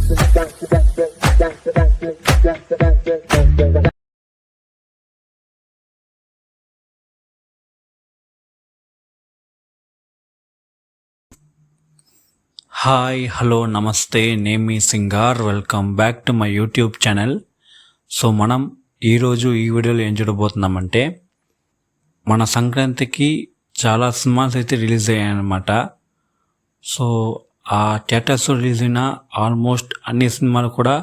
Hi hello నమస్తే, నేను మీ Singar. Welcome back to my YouTube channel. So మనం ఈరోజు ఈ వీడియోలో ఏం చూడబోతున్నామంటే, మన సంక్రాంతికి చాలా సినిమాస్ అయితే రిలీజ్ అయ్యాయన్నమాట. సో ఆ థియేటర్స్ రిలీజ్ అయిన ఆల్మోస్ట్ అన్ని సినిమాలు కూడా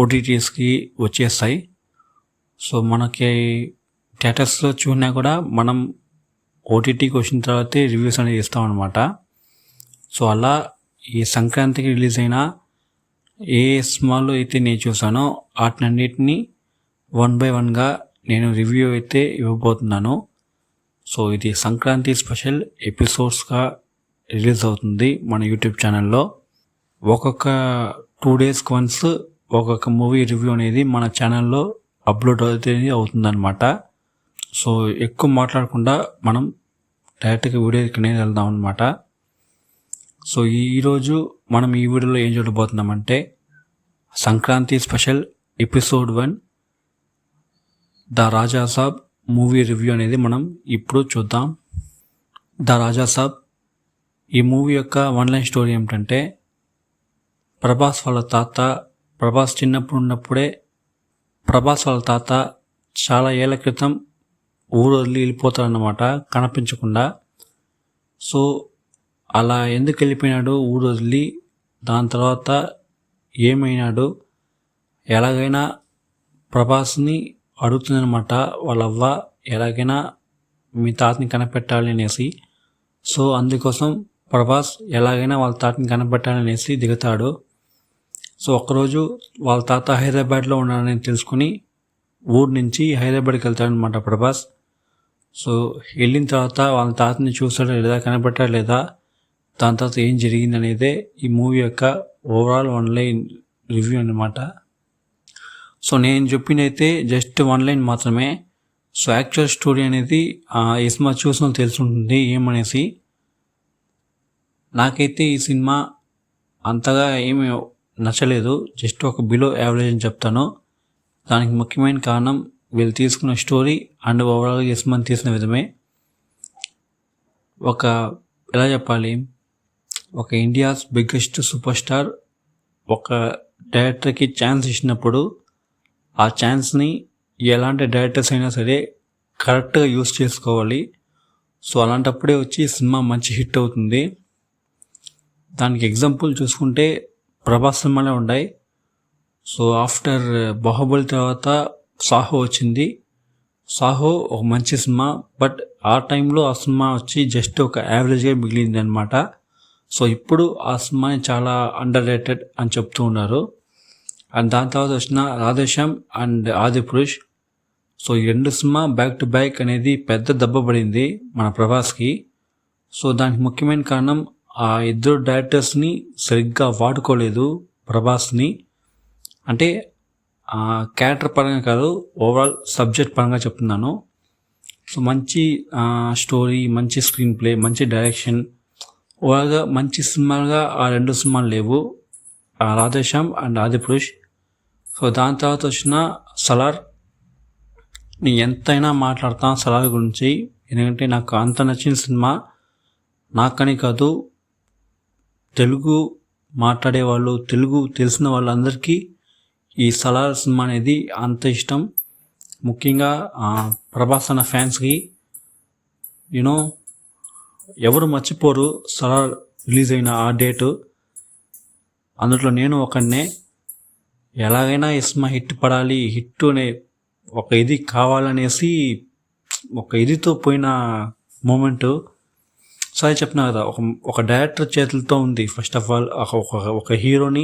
ఓటీటీస్కి వచ్చేస్తాయి. సో మనకి థియేటర్స్లో చూసినా కూడా మనం ఓటీటీకి వచ్చిన తర్వాతే రివ్యూస్ అనేది ఇస్తాం అనమాట. సో అలా ఈ సంక్రాంతికి రిలీజ్ అయిన ఏ సినిమాలు అయితే నేను చూసానో వాటినన్నిటిని 1 by 1గా నేను రివ్యూ అయితే ఇవ్వబోతున్నాను. సో ఇది సంక్రాంతి స్పెషల్ ఎపిసోడ్స్గా రిలీజ్ అవుతుంది మన యూట్యూబ్ ఛానల్లో. ఒక్కొక్క 2 daysకి వన్స్ ఒక్కొక్క మూవీ రివ్యూ అనేది మన ఛానల్లో అప్లోడ్ అవుతుందన్నమాట. సో ఎక్కువ మాట్లాడకుండా మనం డైరెక్ట్గా వీడియోకి అనేది వెళ్దాం అనమాట. సో ఈరోజు మనం ఈ వీడియోలో ఏం చూడబోతున్నామంటే, Sankranti special episode 1 the Raja Saab movie review అనేది మనం ఇప్పుడు చూద్దాం. ద రాజా సాబ్ ఈ మూవీ యొక్క 1 line స్టోరీ ఏమిటంటే, ప్రభాస్ వాళ్ళ తాత, ప్రభాస్ చిన్నప్పుడు ఉన్నప్పుడే ప్రభాస్ వాళ్ళ తాత చాలా ఏళ్ల క్రితం ఊరు వదిలి వెళ్ళిపోతారన్నమాట, కనిపించకుండా. సో అలా ఎందుకు వెళ్ళిపోయినాడు ఊరు వదిలి, దాని తర్వాత ఏమైనాడు, ఎలాగైనా ప్రభాస్ని అడుగుతుందనమాట వాళ్ళ అవ్వ, ఎలాగైనా మీ తాతని కనిపెట్టాలి అనేసి. సో అందుకోసం ప్రభాస్ ఎలాగైనా వాళ్ళ తాతని కనిపెట్టాలనేసి దిగుతాడు. సో ఒకరోజు వాళ్ళ తాత హైదరాబాద్లో ఉన్నాడని తెలుసుకుని ఊరు నుంచి హైదరాబాద్కి వెళ్తాడనమాట ప్రభాస్. సో వెళ్ళిన తర్వాత వాళ్ళ తాతని చూస్తాడా లేదా, కనిపెట్టాడా లేదా, దాని తర్వాత ఏం జరిగింది అనేదే ఈ మూవీ యొక్క ఓవరాల్ 1 line రివ్యూ అనమాట. సో నేను చెప్పినైతే జస్ట్ 1 line మాత్రమే. సో యాక్చువల్ స్టోరీ అనేది ఈ సినిమా చూసిన తెలుసుంటుంది ఏమనేసి. నాకైతే ఈ సినిమా అంతగా ఏమీ నచ్చలేదు, జస్ట్ ఒక బిలో యావరేజ్ అని చెప్తాను. దానికి ముఖ్యమైన కారణం వీళ్ళు తీసుకున్న స్టోరీ అండ్ ఓవరాల్గా ఈ సినిమాని తీసిన విధమే. ఎలా చెప్పాలి, ఒక ఇండియాస్ బిగ్గెస్ట్ సూపర్ స్టార్ ఒక డైరెక్టర్కి ఛాన్స్ ఇచ్చినప్పుడు ఆ ఛాన్స్ని ఎలాంటి డైరెక్టర్స్ అయినా సరే కరెక్ట్గా యూస్ చేసుకోవాలి. సో అలాంటప్పుడే వచ్చి సినిమా మంచి హిట్ అవుతుంది. దానికి ఎగ్జాంపుల్ చూసుకుంటే ప్రభాస్ సినిమాలే ఉన్నాయి. సో ఆఫ్టర్ బాహుబలి తర్వాత సాహో వచ్చింది. సాహో ఒక మంచి సినిమా, బట్ ఆ టైంలో ఆ సినిమా వచ్చి జస్ట్ ఒక యావరేజ్గా మిగిలింది అనమాట. సో ఇప్పుడు ఆ సినిమాని చాలా అండర్ రేటెడ్ అని చెప్తూ ఉన్నారు. అండ్ దాని తర్వాత వచ్చిన రాధేశ్యామ్ అండ్ ఆదిపురుష్. సో ఈ 2 సినిమా బ్యాక్ టు బ్యాక్ అనేది పెద్ద దెబ్బ పడింది మన ప్రభాస్కి. సో దానికి ముఖ్యమైన కారణం ఆ ఇద్దరు డైరెక్టర్స్ని సరిగ్గా వాడుకోలేదు ప్రభాస్ని. అంటే క్యారెక్టర్ పరంగా కాదు, ఓవరాల్ సబ్జెక్ట్ పరంగా చెప్తున్నాను. సో మంచి స్టోరీ, మంచి స్క్రీన్ ప్లే, మంచి డైరెక్షన్, ఓవరాల్గా మంచి సినిమాలుగా ఆ 2 సినిమాలు లేవు, రాధేశ్యామ్ అండ్ ఆదిపురుష్. సో దాని తర్వాత వచ్చిన సలార్. నేను ఎంతైనా మాట్లాడతాను సలార్ గురించి, ఎందుకంటే నాకు అంత నచ్చిన సినిమా. నాకని కాదు, తెలుగు మాట్లాడేవాళ్ళు, తెలుగు తెలిసిన వాళ్ళందరికీ ఈ సలార్ సినిమా అనేది అంత ఇష్టం. ముఖ్యంగా ప్రభాస్ అన్న ఫ్యాన్స్కి ఎవరు మర్చిపోరు సలార్ రిలీజ్ అయిన ఆ డేటు. అందులో నేను ఒకనే. ఎలాగైనా ఈ సినిమా హిట్ పడాలి, హిట్ అనే ఒక ఇది కావాలనేసి ఒక ఇదితో పోయిన మూమెంటు. సో అది చెప్పినా కదా, ఒక డైరెక్టర్ చేతులతో ఉంది. ఫస్ట్ ఆఫ్ ఆల్ ఒక హీరోని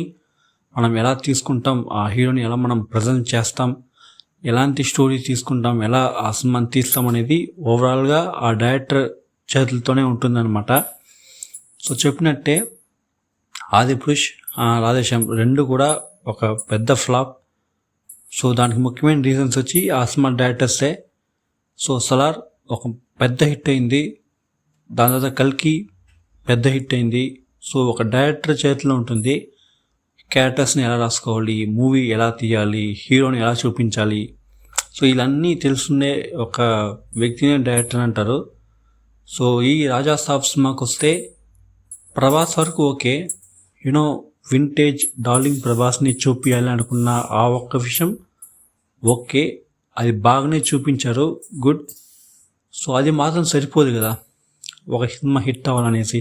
మనం ఎలా తీసుకుంటాం, ఆ హీరోని ఎలా మనం ప్రజెంట్ చేస్తాం, ఎలాంటి స్టోరీ తీసుకుంటాం, ఎలా ఆ సినిమాని తీస్తాం అనేది ఓవరాల్గా ఆ డైరెక్టర్ చేతులతోనే ఉంటుందన్నమాట. సో చెప్పినట్టే ఆదిపురుష్, రాధేశ్యామ్ 2 కూడా ఒక పెద్ద ఫ్లాప్. సో దానికి ముఖ్యమైన రీజన్స్ వచ్చి ఆ సినిమా డైరెక్టర్సే. సో సలార్ ఒక పెద్ద హిట్ అయింది, దాని తర్వాత కల్కి పెద్ద హిట్ అయింది. సో ఒక డైరెక్టర్ చేతిలో ఉంటుంది. క్యారెక్టర్స్ని ఎలా రాసుకోవాలి, మూవీ ఎలా తీయాలి, హీరోని ఎలా చూపించాలి, సో ఇవన్నీ తెలుసుకునే ఒక వ్యక్తిని డైరెక్టర్ అంటారు. సో ఈ రాజా సాబ్ సినిమాకి వస్తే ప్రభాస్ వరకు ఓకే, యూనో వింటేజ్ డార్లింగ్ ప్రభాస్ని చూపించాలి అనుకున్న ఆ ఒక్క విషయం ఓకే, అది బాగానే చూపించారు, గుడ్. సో అది మాత్రం సరిపోదు కదా ఒక సినిమా హిట్ అవ్వాలనేసి.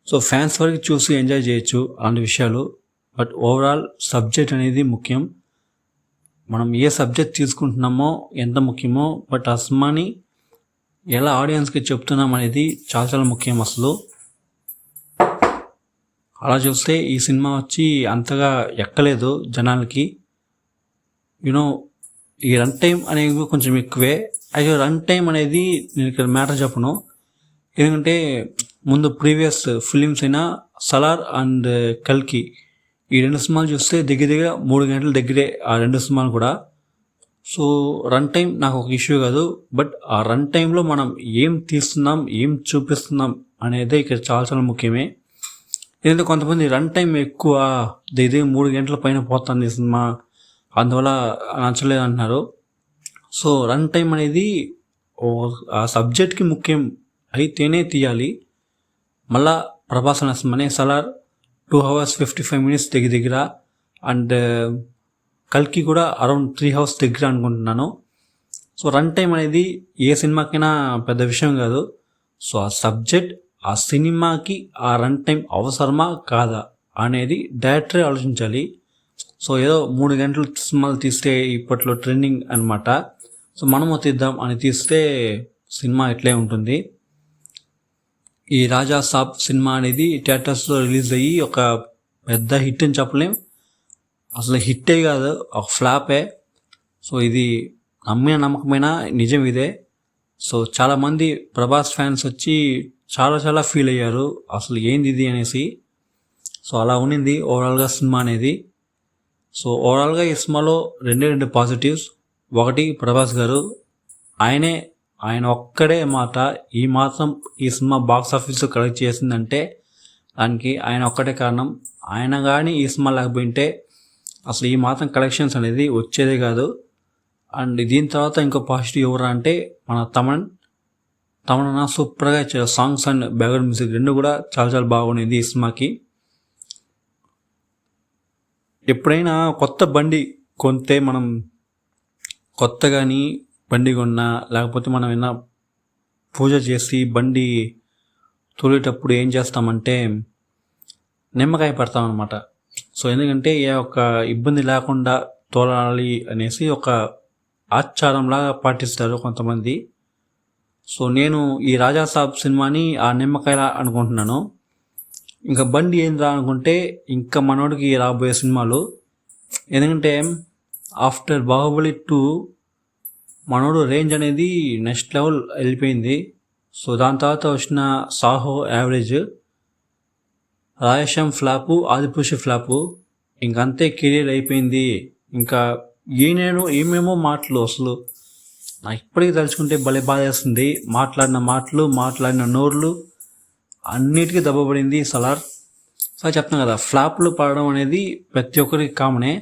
సో ఫ్యాన్స్ వరకు చూసి ఎంజాయ్ చేయొచ్చు అలాంటి విషయాలు, బట్ ఓవరాల్ సబ్జెక్ట్ అనేది ముఖ్యం. మనం ఏ సబ్జెక్ట్ తీసుకుంటున్నామో ఎంత ముఖ్యమో, బట్ ఆ సినిమాని ఎలా ఆడియన్స్కి చెప్తున్నాం అనేది చాలా చాలా ముఖ్యం అసలు. అలా చూస్తే ఈ సినిమా వచ్చి అంతగా ఎక్కలేదు జనాలకి. యూనో ఈ రన్ టైం అనేది కొంచెం ఎక్కువే. అయితే రన్ టైం అనేది నేను ఇక్కడ మ్యాటర్ చెప్పను, ఎందుకంటే ముందు ప్రీవియస్ ఫిలిమ్స్ అయినా సలార్ అండ్ కల్కి ఈ 2 సినిమాలు చూస్తే దగ్గర 3 గంటల దగ్గరే ఆ 2 సినిమాలు కూడా. సో రన్ టైం నాకు ఒక ఇష్యూ కాదు, బట్ ఆ రన్ టైంలో మనం ఏం తీస్తున్నాం, ఏం చూపిస్తున్నాం అనేది ఇక్కడ చాలా చాలా ముఖ్యమే. ఎందుకంటే కొంతమంది రన్ టైం ఎక్కువ, ఇది 3 గంటల పైన పోతుంది సినిమా, అందువల్ల నచ్చలేదు అంటున్నారు. సో రన్ టైం అనేది ఆ సబ్జెక్ట్కి ముఖ్యం అయితేనే తీయాలి. మళ్ళా ప్రభాస్ అనే సినిమానే సలార్ 2 hours 55 minutes దగ్గర, అండ్ కల్కి కూడా అరౌండ్ 3 hours దగ్గర అనుకుంటున్నాను. సో రన్ టైం అనేది ఏ సినిమాకైనా పెద్ద విషయం కాదు. సో ఆ సబ్జెక్ట్ ఆ సినిమాకి ఆ రన్ టైం అవసరమా కాదా అనేది డైరెక్టరే ఆలోచించాలి. సో ఏదో 3 గంటలు సినిమాలు తీస్తే ఇప్పట్లో ట్రెండింగ్ అనమాట, సో మనము తీద్దాం అని తీస్తే సినిమా ఇట్లే ఉంటుంది. ఈ రాజా సాబ్ సినిమా అనేది థియేటర్స్లో రిలీజ్ అయ్యి ఒక పెద్ద హిట్ అని చెప్పలేం, అసలు హిట్టే కాదు, ఒక ఫ్లాపే. సో ఇది నమ్మిన నమ్మకమైన నిజం ఇదే. సో చాలామంది ప్రభాస్ ఫ్యాన్స్ వచ్చి చాలా చాలా ఫీల్ అయ్యారు, అసలు ఏంది ఇది అనేసి. సో అలా ఉన్నింది ఓవరాల్గా సినిమా అనేది. సో ఓవరాల్గా ఈ సినిమాలో 2 పాజిటివ్స్. ఒకటి ప్రభాస్ గారు, ఆయన ఒక్కడే మాట ఈ మాత్రం ఈ సినిమా బాక్స్ ఆఫీస్లో కలెక్ట్ చేసిందంటే దానికి ఆయన ఒక్కటే కారణం. ఆయన కానీ ఈ సినిమా లేకపోయింటే అసలు ఈ మాత్రం కలెక్షన్స్ అనేది వచ్చేదే కాదు. అండ్ దీని తర్వాత ఇంకో పాజిటివ్ ఎవరా అంటే మన తమన్నా సూపర్గా ఇచ్చారు. సాంగ్స్ అండ్ బ్యాక్గ్రౌండ్ మ్యూజిక్ 2 కూడా చాలా చాలా బాగుంది ఈ సినిమాకి. ఎప్పుడైనా కొత్త బండి కొంటే, మనం కొత్తగాని బండి కొన్నా, లేకపోతే మనం ఏమైనా పూజ చేసి బండి తోలేటప్పుడు ఏం చేస్తామంటే నిమ్మకాయ పెడతామన్నమాట. సో ఎందుకంటే ఏ ఒక్క ఇబ్బంది లేకుండా తోలాలి అనేసి ఒక ఆచారంలాగా పాటిస్తారు కొంతమంది. సో నేను ఈ రాజా సాబ్ సినిమాని ఆ నిమ్మకాయలా అనుకుంటున్నాను. ఇంకా బండి ఏంద్రా అనుకుంటే ఇంకా మనోడికి రాబోయే సినిమాలు, ఎందుకంటే ఆఫ్టర్ బాహుబలి 2 మనోడు రేంజ్ అనేది నెక్స్ట్ లెవెల్ వెళ్ళిపోయింది. సో దాని తర్వాత వచ్చిన Saaho average, Radhe Shyam flop, Adipurush flop, ఇంకంతే కెరీర్ అయిపోయింది. ఇంకా ఏమేమో మాటలు అసలు నాకు ఇప్పటికీ తలుచుకుంటే భలే బాధ వేస్తుంది. మాట్లాడిన నోర్లు అన్నిటికీ దెబ్బపడింది సలార్. సో చెప్తాను కదా, ఫ్లాప్లు పడడం అనేది ప్రతి ఒక్కరికి కామనే.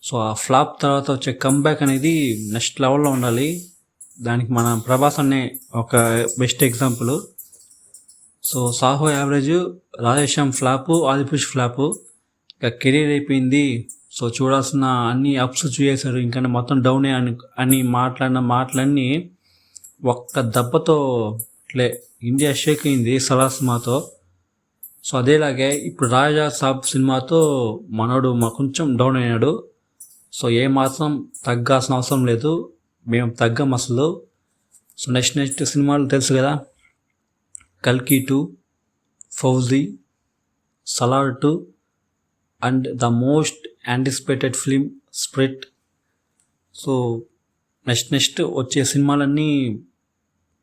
సో ఆ ఫ్లాప్ తర్వాత వచ్చే కంబ్యాక్ అనేది నెక్స్ట్ లెవెల్లో ఉండాలి. దానికి మన ప్రభాస్ అనే ఒక best example. So Saaho average, Radhe Shyam flop, Adipurush flop, ఇంకా కెరీర్ అయిపోయింది. సో చూడాల్సిన అన్ని అప్స్ చూసేశారు, ఇంకా మొత్తం డౌనే అని మాట్లాడిన మాటలన్నీ ఒక్క దెబ్బతో ఇట్లే ఇండియా షేక్ అయింది సలార్ సినిమాతో. సో అదేలాగే ఇప్పుడు రాజా సాబ్ సినిమాతో మనోడు కొంచెం డౌన్ అయినాడు. సో ఏమాత్రం తగ్గాల్సిన అవసరం లేదు, మేము తగ్గం అసలు. సో నెక్స్ట్ సినిమాలు తెలుసు కదా, కల్కి 2, fauji, Salaar 2 and the most anticipated film స్ప్రిట్. So next వచ్చే సినిమాలన్నీ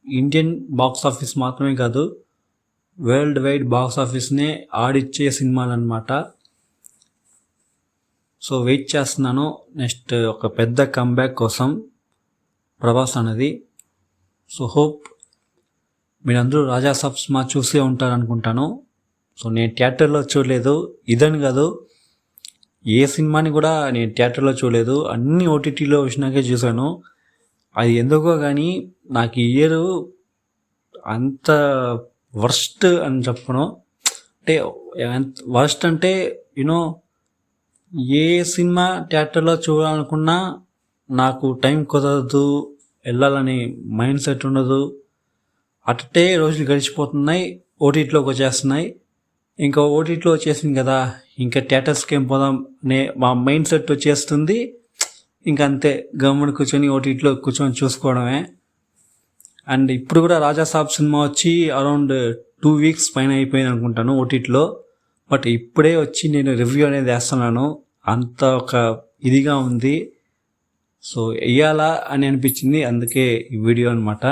ఇండియన్ బాక్స్ ఆఫీస్ మాత్రమే కాదు, వరల్డ్ వైడ్ బాక్స్ ఆఫీస్నే ఆడిచ్చే సినిమాలు అన్నమాట. సో వెయిట్ చేస్తున్నాను నెక్స్ట్ ఒక పెద్ద కంబ్యాక్ కోసం ప్రభాస్ అనేది. సో హోప్ మీరందరూ రాజా సాబ్ సినిమా చూసే ఉంటారనుకుంటాను. సో నేను థియేటర్లో చూడలేదు, ఇదని కాదు, ఏ సినిమాని కూడా నేను థియేటర్లో చూడలేదు, అన్ని ఓటీటీలో వచ్చినాకే చూశాను. అది ఎందుకో కానీ నాకు ఈ ఇయర్ అంత వర్స్ట్ అని చెప్పను. అంటే వర్స్ట్ అంటే యూనో ఏ సినిమా థియేటర్లో చూడాలనుకున్నా నాకు టైం కుదరదు, వెళ్ళాలని మైండ్ సెట్ ఉండదు. అట్టే రోజులు గడిచిపోతున్నాయి, ఓటీటీలోకి వచ్చేస్తున్నాయి. ఇంకా ఓటీటీలో వచ్చేసింది కదా, ఇంకా థియేటర్స్కి ఏం పోదాం అనే మా మైండ్ సెట్ వచ్చేస్తుంది. ఇంకా అంతే, గవర్నమెంట్ కూర్చొని ఓటీటీలో కూర్చొని చూసుకోవడమే. అండ్ ఇప్పుడు కూడా రాజాసాబ్ సినిమా వచ్చి అరౌండ్ 2 weeks పైన అయిపోయింది అనుకుంటాను ఓటీటీలో. బట్ ఇప్పుడే వచ్చి నేను రివ్యూ అనేది వేస్తున్నాను, అంత ఒక ఇదిగా ఉంది. సో వేయాలా అని అనిపించింది, అందుకే ఈ వీడియో అనమాట.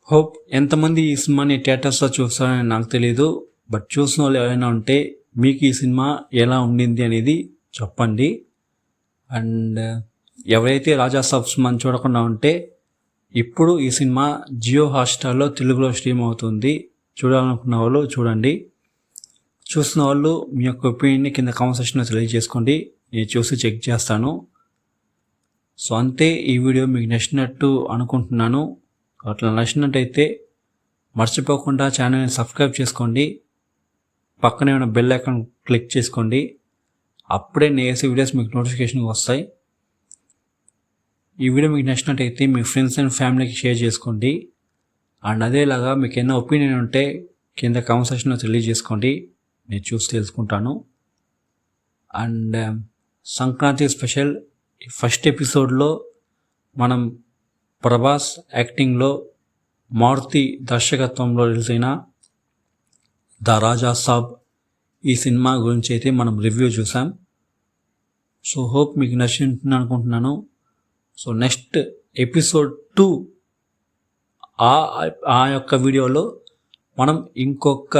హోప్ ఎంతమంది ఈ సినిమాని థియేటర్స్లో చూస్తారని నాకు తెలియదు, బట్ చూసిన వాళ్ళు ఎవరైనా ఉంటే మీకు ఈ సినిమా ఎలా ఉండింది అనేది చెప్పండి. అండ్ ఎవరైతే రాజాసాబ్ సినిమాని చూడకుండా ఉంటే ఇప్పుడు ఈ సినిమా జియో హాట్స్టార్లో తెలుగులో స్ట్రీమ్ అవుతుంది, చూడాలనుకున్న వాళ్ళు చూడండి. చూసిన వాళ్ళు మీ యొక్క ఒపీనియన్ని కింద కామెంట్ సెక్షన్లో తెలియజేసుకోండి, నేను చూసి చెక్ చేస్తాను. సో అంతే, ఈ వీడియో మీకు నచ్చినట్టు అనుకుంటున్నాను. అట్లా నచ్చినట్టయితే మర్చిపోకుండా ఛానల్ని సబ్స్క్రైబ్ చేసుకోండి, పక్కనే ఉన్న బెల్ ఐకాన్ క్లిక్ చేసుకోండి, అప్పుడే నేను వేసే వీడియోస్ మీకు నోటిఫికేషన్ వస్తాయి. ఈ వీడియో మీకు నచ్చినట్టయితే మీ ఫ్రెండ్స్ అండ్ ఫ్యామిలీకి షేర్ చేసుకోండి. అండ్ అదేలాగా మీకు ఏమైనా ఒపీనియన్ ఉంటే కింద కామెంట్ సెక్షన్లో తెలియజేసుకోండి, నేను చూసి తెలుసుకుంటాను. అండ్ సంక్రాంతి స్పెషల్ ఫస్ట్ ఎపిసోడ్లో మనం ప్రభాస్ యాక్టింగ్లో మారుతి దర్శకత్వంలో రిలీజ్ అయిన ద రాజాసాబ్ ఈ సినిమా గురించి అయితే మనం రివ్యూ చూసాం. సో హోప్ మీకు నచ్చింది అనుకుంటున్నాను. సో నెక్స్ట్ ఎపిసోడ్ 2 ఆ యొక్క వీడియోలో మనం ఇంకొక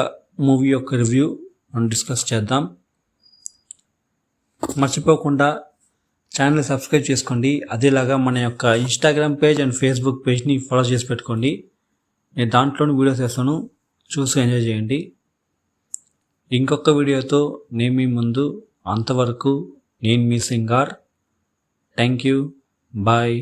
మూవీ యొక్క రివ్యూ మనం డిస్కస్ చేద్దాం. మర్చిపోకుండా ఛానల్ సబ్స్క్రైబ్ చేసుకోండి, అదేలాగా మన యొక్క ఇన్స్టాగ్రామ్ పేజ్ అండ్ ఫేస్బుక్ పేజ్ని ఫాలో చేసి పెట్టుకోండి. నేను దాంట్లోని వీడియోస్ వేస్తాను, చూసి ఎంజాయ్ చేయండి. ఇంకొక వీడియోతో నేను మీ ముందు, అంతవరకు నేను మీ సింగార్. Thank you, bye.